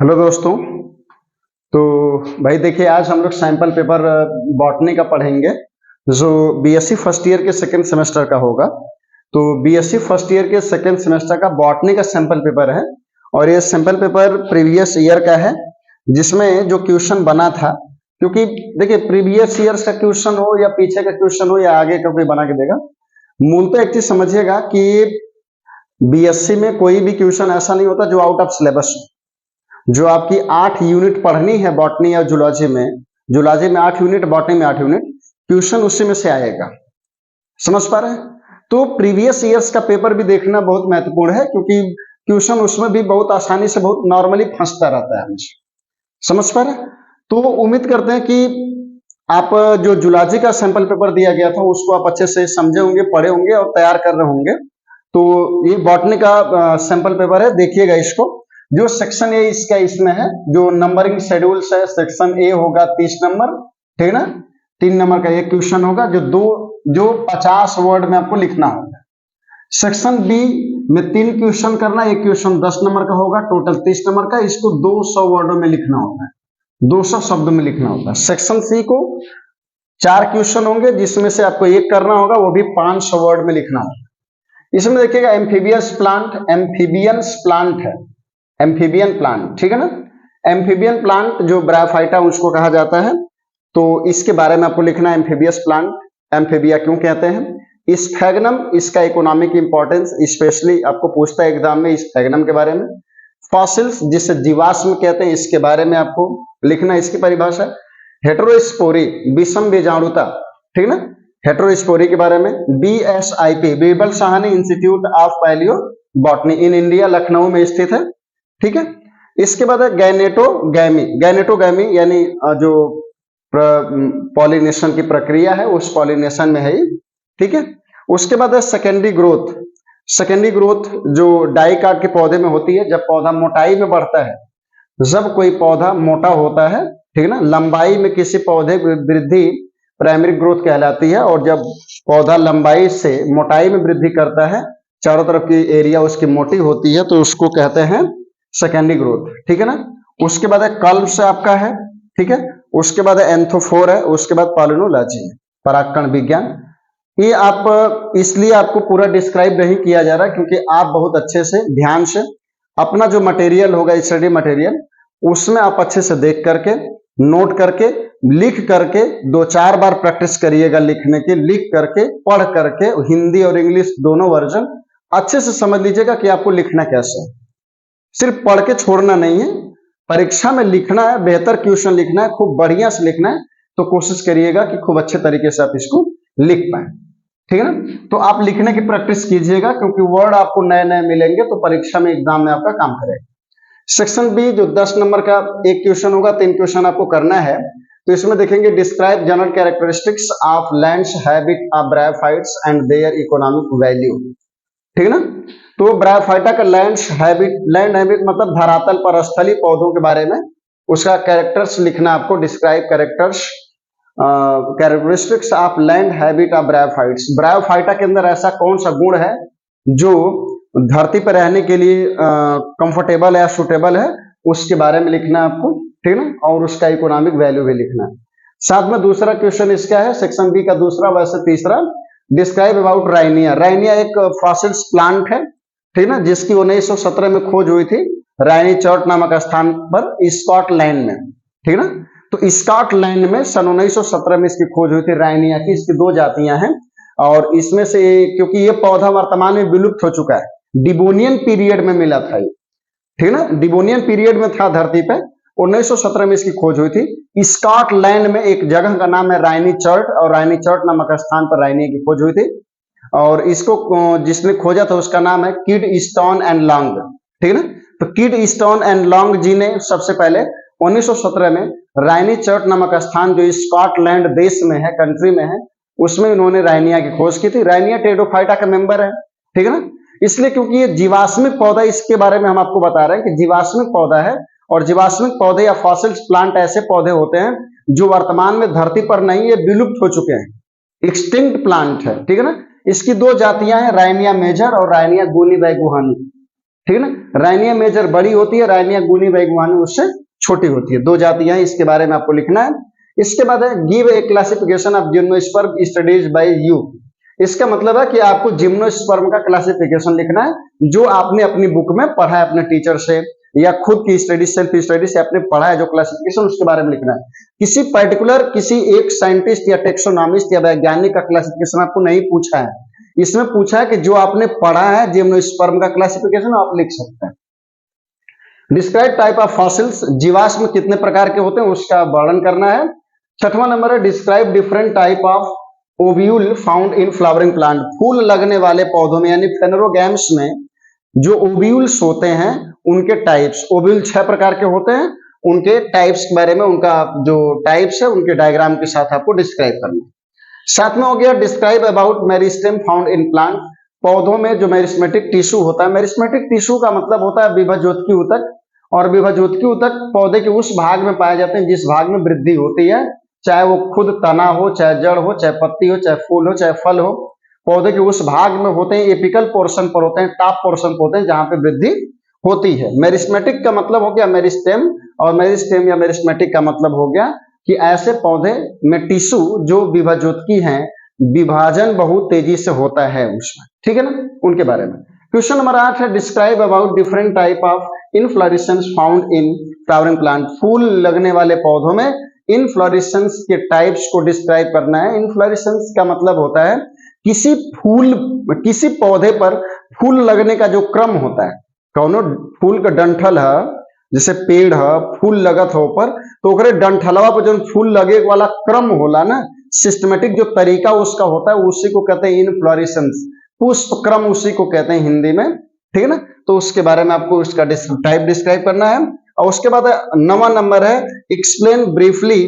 Hello दोस्तों। तो भाई देखिए, आज हम लोग सैंपल पेपर बॉटनी का पढ़ेंगे जो बीएससी फर्स्ट ईयर के सेकेंड सेमेस्टर का होगा। तो बीएससी फर्स्ट ईयर के सेकेंड सेमेस्टर का बॉटनी का सैंपल पेपर है और ये सैंपल पेपर प्रीवियस ईयर का है जिसमें जो क्वेश्चन बना था, क्योंकि देखिए प्रीवियस ईयर का क्वेश्चन हो या पीछे का क्वेश्चन हो या आगे का कोई बना के देगा, मूलतः एक चीज समझिएगा कि बीएससी में कोई भी क्वेश्चन ऐसा नहीं होता जो आउट ऑफ सिलेबस हो। जो आपकी 8 यूनिट पढ़नी है बॉटनी या जूलॉजी में 8 यूनिट, बॉटनी में 8 यूनिट, ट्यूशन उसी में से आएगा। समझ पा रहे हैं? तो प्रीवियस ईयर्स का पेपर भी देखना बहुत महत्वपूर्ण है, क्योंकि ट्यूशन उसमें भी बहुत आसानी से बहुत नॉर्मली फंसता रहता है हमसे। समझ पा रहे हैं? तो उम्मीद करते हैं कि आप जो जूलॉजी का सैंपल पेपर दिया गया था उसको आप अच्छे से समझे होंगे, पढ़े होंगे और तैयार कर रहे होंगे। तो ये बॉटनी का सैंपल पेपर है, देखिएगा इसको। जो सेक्शन ए इसका इसमें है, जो नंबरिंग शेड्यूल्स है, सेक्शन ए होगा 30 नंबर, ठीक ना। 3 नंबर का एक क्वेश्चन होगा जो 50 वर्ड में आपको लिखना होगा। सेक्शन बी में 3 क्वेश्चन करना, एक क्वेश्चन 10 नंबर का होगा, टोटल 30 नंबर का। इसको 200 वर्डों में लिखना होता है, 200 शब्दों में लिखना होता है। सेक्शन सी को 4 क्वेश्चन होंगे जिसमें से आपको एक करना होगा, वो भी 500 वर्ड में लिखना होगा। इसमें देखिएगा एम्फीबियस प्लांट, एम्फीबियंस प्लांट है, एम्फीबियन प्लांट, ठीक है ना। एम्फीबियन प्लांट जो ब्रायोफाइटा उसको कहा जाता है, तो इसके बारे में आपको लिखना है। एम्फीबियस प्लांट, एम्फीबिया क्यों कहते हैं। स्फेगनम, इसका इकोनॉमिक इंपॉर्टेंस स्पेशली आपको पूछता है एग्जाम में, स्फेगनम के बारे में। फॉसिल्स, जिसे जीवाश्म कहते हैं, इसके बारे में आपको लिखना है, इसकी परिभाषा। हेटेरोस्पोरी, विषम बीजाणुता, ठीक ना, हेटेरोस्पोरी के बारे में। BSIP, Birbal Sahni institute of palaeobotany in India, Lucknow में स्थित है, ठीक है। इसके बाद है गैनेटोगैमी, गैनेटोगैमी यानी जो पॉलिनेशन की प्रक्रिया है उस पॉलिनेशन में है, ठीक है। उसके बाद है सेकेंडरी ग्रोथ, सेकेंडरी ग्रोथ जो डाइकाट के पौधे में होती है, जब पौधा मोटाई में बढ़ता है, जब कोई पौधा मोटा होता है, ठीक है ना, लंबाई में किसी पौधे की वृद्धि प्राइमरी ग्रोथ कहलाती है। और जब पौधा लंबाई से मोटाई में वृद्धि करता है, चारों तरफ की एरिया उसकी मोटी होती है, तो उसको कहते हैं सेकेंडरी ग्रोथ, ठीक है ना। उसके बाद है कल्म से आपका है, ठीक है। उसके बाद है एंथोफोर है, उसके बाद पॉलिनोलॉजी है, परागकण विज्ञान। ये आप इसलिए आपको पूरा डिस्क्राइब नहीं किया जा रहा क्योंकि आप बहुत अच्छे से ध्यान से अपना जो मटेरियल होगा, स्टडी मटेरियल, उसमें आप अच्छे से देख करके, नोट करके, लिख करके 2-4 बार प्रैक्टिस करिएगा लिखने की, लिख करके, पढ़ करके, हिंदी और इंग्लिश दोनों वर्जन अच्छे से समझ लीजिएगा कि आपको लिखना कैसे है। सिर्फ पढ़ के छोड़ना नहीं है, परीक्षा में लिखना है, बेहतर क्वेश्चन लिखना है, खूब बढ़िया से लिखना है। तो कोशिश करिएगा कि खूब अच्छे तरीके से आप इसको लिख पाए, ठीक है ना। तो आप लिखने की प्रैक्टिस कीजिएगा, क्योंकि वर्ड आपको नए नए मिलेंगे तो परीक्षा में एग्जाम में आपका काम करेगा। सेक्शन बी जो 10 नंबर का एक क्वेश्चन होगा, 3 क्वेश्चन आपको करना है। तो इसमें देखेंगे describe general characteristics of lands habit of bryophytes and their economic value, ठीक है ना। तो ब्रायोफाइटा का लैंड हैबिट मतलब धरातल पर स्थलीय पौधों के बारे में, उसका कैरेक्टर्स लिखना आपको, describe characteristics of land habit of bryophytes. Bryophyta के अंदर ऐसा कौन सा गुण है जो धरती पर रहने के लिए कंफर्टेबल है, सुटेबल है, उसके बारे में लिखना है आपको, ठीक है ना। और उसका इकोनॉमिक वैल्यू भी लिखना है। साथ में दूसरा क्वेश्चन इसका है सेक्शन बी का दूसरा, वैसे तीसरा, डिस्क्राइब अबाउट राइनिया। राइनिया एक फॉसिल्स प्लांट है, ठीक ना, जिसकी 1917 में खोज हुई थी राइनी चर्ट नामक स्थान पर, स्कॉटलैंड में, ठीक है ना। तो स्कॉटलैंड में सन 1917 में इसकी खोज हुई थी राइनिया की। इसकी 2 जातियां हैं और इसमें से क्योंकि ये पौधा वर्तमान में विलुप्त हो चुका है, डिवोनियन पीरियड में मिला था ये, ठीक है ना, डिवोनियन पीरियड में था धरती पे। 1917 में इसकी खोज हुई थी। स्कॉटलैंड में एक जगह का नाम है राइनी चर्ट, और राइनी चर्ट नामक स्थान पर राइनिया की खोज हुई थी। और इसको जिसने खोजा था उसका नाम है किड स्टोन एंड लॉन्ग, ठीक है ना। तो किड स्टोन एंड लॉन्ग जी ने सबसे पहले 1917 में राइनी चर्ट नामक स्थान जो स्कॉटलैंड देश में है, कंट्री में है, उसमें इन्होंने राइनिया की खोज की थी। राइनिया टेरिडोफाइटा का मेंबर है, ठीक है ना। इसलिए क्योंकि ये जीवाश्मिक पौधा, इसके बारे में हम आपको बता रहे हैं कि जीवाश्मिक पौधा है। और जीवाश्मिक पौधे या फॉसिल्स प्लांट ऐसे पौधे होते हैं जो वर्तमान में धरती पर नहीं, ये विलुप्त हो चुके हैं, एक्सटिंक्ट प्लांट है, ठीक है ना। इसकी 2 जातियां हैं, राइनिया मेजर और राइनिया गुनिवैगुहानी, ठीक है ना। राइनिया मेजर बड़ी होती है, राइनिया गुनी बैगवानी उससे छोटी होती है। दो जातियां हैं, इसके बारे में आपको लिखना है। इसके बाद है give a classification of gymnosperm studies by you. इसका मतलब है कि आपको जिम्नोस्पर्म का क्लासिफिकेशन लिखना है जो आपने अपनी बुक में पढ़ा है अपने टीचर से या खुद की स्टडी सेल्फ स्टडी से आपने पढ़ा है जो क्लासिफिकेशन, उसके बारे में लिखना है। किसी पर्टिकुलर किसी एक साइंटिस्ट या टेक्सोनॉमिस्ट या वैज्ञानिक का क्लासिफिकेशन आपको नहीं पूछा है, इसमें पूछा है कि जो आपने पढ़ा है जिम्नोस्पर्म का क्लासिफिकेशन आप लिख सकते हैं। डिस्क्राइब टाइप ऑफ फॉसिल्स, जीवाश्म कितने प्रकार के होते हैं उसका वर्णन करना है। छठवां नंबर है describe different type of ovule found in flowering plant, फूल लगने वाले पौधों में यानी फेनोरोगैम्स में जो ओव्यूल्स होते हैं उनके टाइप्स। ओव्यूल 6 प्रकार के होते हैं, उनके टाइप्स के बारे में, उनका जो टाइप्स है उनके डायग्राम के साथ आपको डिस्क्राइब करना है। सातवां हो गया describe about meristem found in plant, पौधों में जो मेरिस्मेटिक टिश्यू होता है, मेरिस्मेटिक टिश्यू का मतलब होता है विभाज्योतकी ऊतक, और विभाज्योतकी ऊतक पौधे के उस भाग में पाए जाते हैं जिस भाग में वृद्धि होती है, चाहे वो खुद तना हो, चाहे जड़ हो, चाहे पत्ती हो, चाहे फूल हो, चाहे फल हो, पौधे के उस भाग में होते हैं, एपिकल पोर्शन पर होते हैं, टॉप पोर्शन पर होते हैं जहां पे वृद्धि होती है। मेरिस्मेटिक का मतलब हो गया मेरिस्टेम, और मेरिस्टेम या मेरिस्मेटिक का मतलब हो गया कि ऐसे पौधे में टिश्यू जो विभाज्योतकी हैं, विभाजन बहुत तेजी से होता है उसमें, ठीक है ना, उनके बारे में। क्वेश्चन नंबर 8 है describe about different type of inflorescence found in flowering plant, फूल लगने वाले पौधों में इनफ्लोरेसेंस के टाइप्स को डिस्क्राइब करना है। इनफ्लोरेसेंस का मतलब होता है किसी किसी पौधे पर फूल लगने का जो क्रम होता है, कौनो फूल का डंठल है, जैसे पेड़ है, फूल लगत हो पर, तो ओकरे डंठलवा पर जो फूल लगे वाला क्रम होला ना, सिस्टमेटिक जो तरीका उसका होता है, उसी को कहते हैं इनफ्लोरेसेंस, पुष्प क्रम उसी को कहते हैं हिंदी में, ठीक है ना। तो उसके बारे में आपको उसका टाइप डिस्क्राइब करना है। और उसके बाद 9वां नंबर है एक्सप्लेन ब्रीफली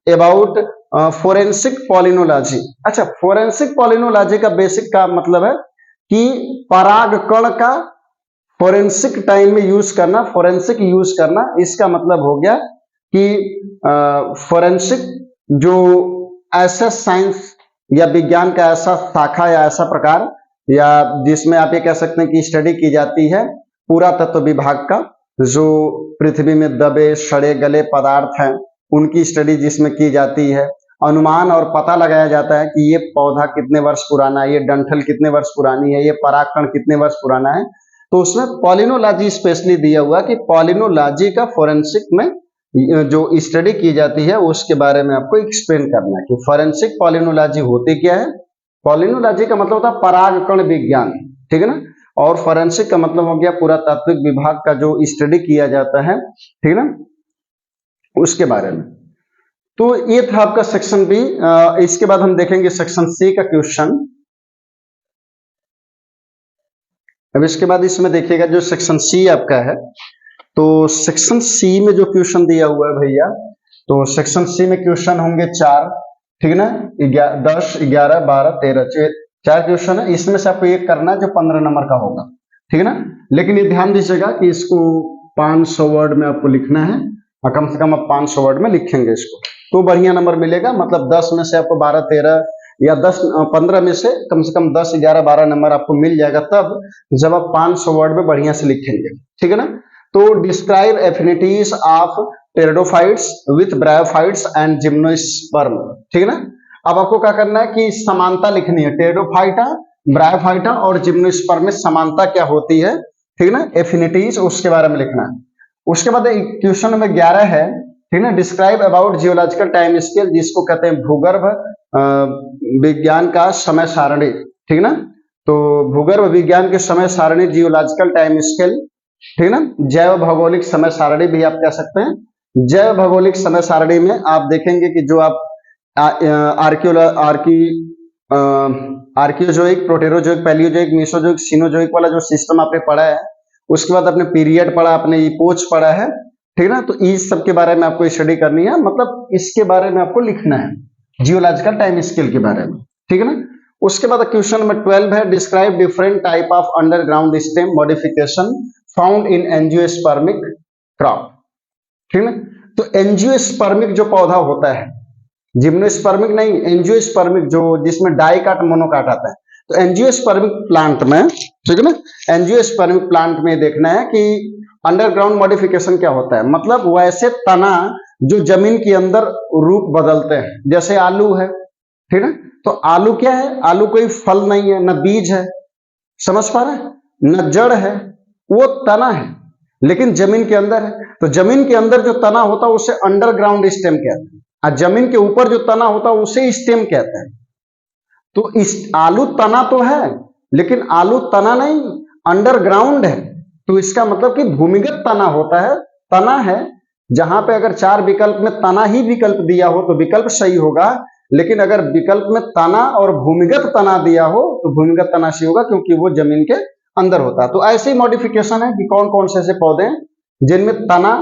अबाउट फोरेंसिक पॉलिनोलॉजी। अच्छा, फोरेंसिक पॉलिनोलॉजी का बेसिक का मतलब है कि परागकण का फोरेंसिक टाइम में यूज करना, फोरेंसिक यूज करना, इसका मतलब हो गया कि फोरेंसिक जो ऐसा साइंस या विज्ञान का ऐसा शाखा या ऐसा प्रकार या जिसमें आप ये कह सकते हैं कि स्टडी की जाती है पुरातत्व विभाग का, जो पृथ्वी में दबे सड़े गले पदार्थ हैं उनकी स्टडी जिसमें की जाती है, अनुमान और पता लगाया जाता है कि ये पौधा कितने वर्ष पुराना है, ये डंठल कितने वर्ष पुरानी है, ये परागकण कितने वर्ष पुराना है। तो उसमें पॉलिनोलॉजी स्पेशली दिया हुआ कि पॉलिनोलॉजी का फोरेंसिक में जो स्टडी की जाती है उसके बारे में आपको एक्सप्लेन करना है कि फोरेंसिक पॉलिनोलॉजी होती क्या है। पॉलिनोलॉजी का मतलब होता है परागकण विज्ञान, ठीक है ना, और फोरेंसिक का मतलब हो गया पुरातात्विक विभाग का जो स्टडी किया जाता है, ठीक है ना, उसके बारे में। तो ये था आपका सेक्शन बी। इसके बाद हम देखेंगे सेक्शन सी का क्वेश्चन। अब इसके बाद इसमें देखिएगा जो सेक्शन सी आपका है, तो सेक्शन सी में जो क्वेश्चन दिया हुआ है भैया, तो सेक्शन सी में क्वेश्चन होंगे 4, ठीक है ना, 10, 11, 12, 13, 4 क्वेश्चन है। इसमें से आपको एक करना है जो 15 नंबर का होगा, ठीक है ना। लेकिन ये ध्यान दीजिएगा कि इसको 500 वर्ड में आपको लिखना है, और कम से कम आप 500 वर्ड में लिखेंगे इसको तो बढ़िया नंबर मिलेगा। मतलब 10 में से आपको 12, 13 या 10, 15 में से कम 10, 11, 12 नंबर आपको मिल जाएगा तब जब आप 500 वर्ड में बढ़िया से लिखेंगे, ठीक है ना। तो describe affinities of pteridophytes with bryophytes and gymnosperm, ठीक है ना। अब आपको क्या करना है कि समानता लिखनी है, टेरिडोफाइटा, ब्रायोफाइटा और जिम्नोस्पर्म में समानता क्या होती है, ठीक है ना, एफिनिटीज उसके बारे में लिखना है। उसके बाद क्वेश्चन नंबर 11 है, ठीक है ना, describe about geological time scale, जिसको कहते हैं भूगर्भ विज्ञान का समय सारणी, ठीक है ना। तो भूगर्भ विज्ञान के समय सारणी जियोलॉजिकल टाइम स्केल, ठीक है ना। जैव भौगोलिक समय सारणी भी आप कह सकते हैं। जैव भौगोलिक समय सारणी में आप देखेंगे कि जो आप Archaeozoic, Proterozoic, Palaeozoic, Mesozoic, Cenozoic वाला जो सिस्टम आपने पढ़ा है, उसके बाद अपने पीरियड पढ़ा, अपने इपोच पढ़ा है, ठीक है ना। तो इस सब के बारे में आपको स्टडी करनी है, मतलब इसके बारे में आपको लिखना है, जियोलॉजिकल टाइम स्केल के बारे में, ठीक है ना। उसके बाद क्वेश्चन नंबर 12 है describe different type of underground stem modification found in angiospermic crop, ठीक है ना। तो एंजियोस्पर्मिक जो पौधा होता है, जिम्नोस्पर्मिक नहीं, एंजियोस्पर्मिक, जो जिसमें डाइकाट मोनोकाट आता है, तो एंजियोस्पर्मिक प्लांट में, ठीक है ना, एंजियोस्पर्मिक प्लांट में देखना है कि अंडरग्राउंड मॉडिफिकेशन क्या होता है, मतलब वैसे तना जो जमीन के अंदर रूप बदलते हैं, जैसे आलू है, ठीक है। तो आलू क्या है, आलू कोई फल नहीं है, न बीज है, समझ पा रहे हैं, न जड़ है, वो तना है, लेकिन जमीन के अंदर है। तो जमीन के अंदर जो तना होता है उसे अंडरग्राउंड स्टेम कहते हैं, और जमीन के ऊपर जो तना होता है उसे स्टेम कहते हैं। तो इस आलू तना तो है, लेकिन आलू तना नहीं, अंडरग्राउंड है। तो इसका मतलब कि भूमिगत तना होता है, तना है। जहां पे अगर 4 विकल्प में तना ही विकल्प दिया हो तो विकल्प सही होगा, लेकिन अगर विकल्प में तना और भूमिगत तना दिया हो तो भूमिगत तना सही होगा, क्योंकि वो जमीन के अंदर होता है। तो ऐसे ही मॉडिफिकेशन है कि कौन कौन से ऐसे पौधे हैं जिनमें तना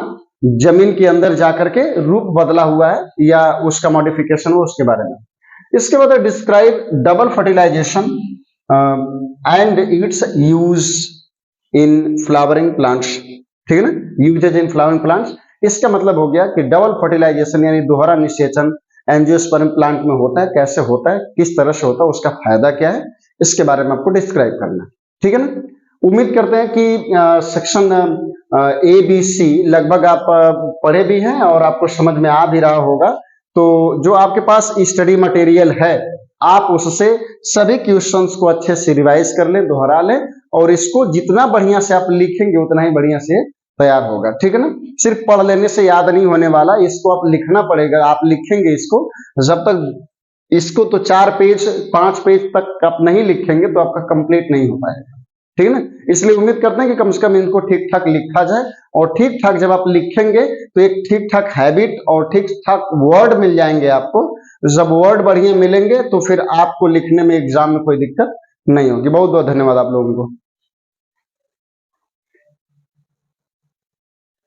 जमीन के अंदर जाकर के रूप बदला हुआ है या उसका मॉडिफिकेशन हो, उसके बारे में। इसके बाद describe double fertilization and its use in flowering plants, ठीक है ना, यूजेज इन फ्लावरिंग प्लांट्स। इसका मतलब हो गया कि डबल फर्टिलाइजेशन यानी दोहरा निषेचन एंजियोस्पर्म प्लांट में होता है, कैसे होता है, किस तरह से होता है, उसका फायदा क्या है, इसके बारे में आपको डिस्क्राइब करना है, ठीक है ना। उम्मीद करते हैं कि सेक्शन ए बी सी लगभग आप पढ़े भी हैं और आपको समझ में आ भी रहा होगा। तो जो आपके पास स्टडी मटेरियल है, आप उससे सभी क्वेश्चंस को अच्छे से रिवाइज कर लें, दोहरा लें, और इसको जितना बढ़िया से आप लिखेंगे उतना ही बढ़िया से तैयार होगा, ठीक है ना। सिर्फ पढ़ लेने से याद नहीं होने वाला, इसको आप लिखना पड़ेगा। आप लिखेंगे इसको, जब तक इसको तो 4 पेज 5 पेज तक आप नहीं लिखेंगे तो आपका कंप्लीट नहीं हो पाएगा, ठीक है ना। इसलिए उम्मीद करते हैं कि कम से कम इनको ठीक ठाक लिखा जाए, और ठीक ठाक जब आप लिखेंगे तो एक ठीक ठाक हैबिट और ठीक ठाक वर्ड मिल जाएंगे आपको। जब वर्ड बढ़िया मिलेंगे तो फिर आपको लिखने में एग्जाम में कोई दिक्कत नहीं होगी। बहुत बहुत धन्यवाद आप लोगों को।